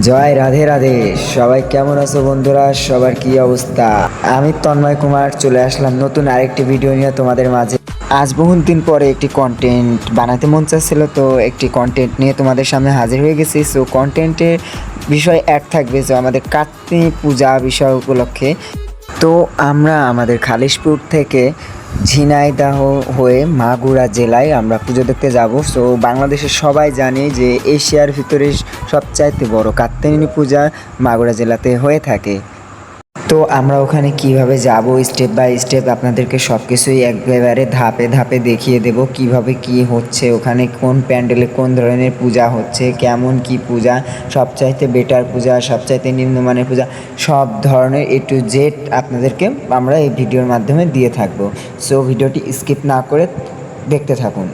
জয় রাধে রাধে। সবাই কেমন আছো বন্ধুরা? সবার কি অবস্থা? আমি তন্ময় কুমার চলে আসলাম নতুন আরেকটি ভিডিও নিয়ে তোমাদের মাঝে। আজ বহু দিন পরে একটি কন্টেন্ট বানাতে মন চাচ্ছিল, তো একটি কন্টেন্ট নিয়ে তোমাদের সামনে হাজির হয়ে গেছি। সো কন্টেন্টের বিষয় এক থাকবে যে আমাদের কার্তিক পূজা বিষয় উপলক্ষে। তো আমরা আমাদের খালিশপুর থেকে ঝিনাইদহ হয়ে মাগুরা জেলায় আমরা পুজো দেখতে যাব। সো বাংলাদেশের সবাই জানে যে এশিয়ার ভিতরে সবচাইতে বড় কাত্যায়নী পূজা মাগুরা জেলাতে হয়ে থাকে। তো আমরা ওখানে কিভাবে যাব স্টেপ বাই স্টেপ আপনাদেরকে সব কিছুই একেবারে ধাপে ধাপে দেখিয়ে দেব। কিভাবে কি হচ্ছে ওখানে, কোন প্যান্ডেলে কোন ধরনের পূজা হচ্ছে, কেমন কি পূজা, সবচাইতে বেটার পূজা, সবচাইতে নিম্নমানের পূজা, সব ধরনের A to Z আপনাদেরকে আমরা এই ভিডিওর মাধ্যমে দিয়ে থাকবো। সো ভিডিওটি স্কিপ না করে দেখতে থাকুন।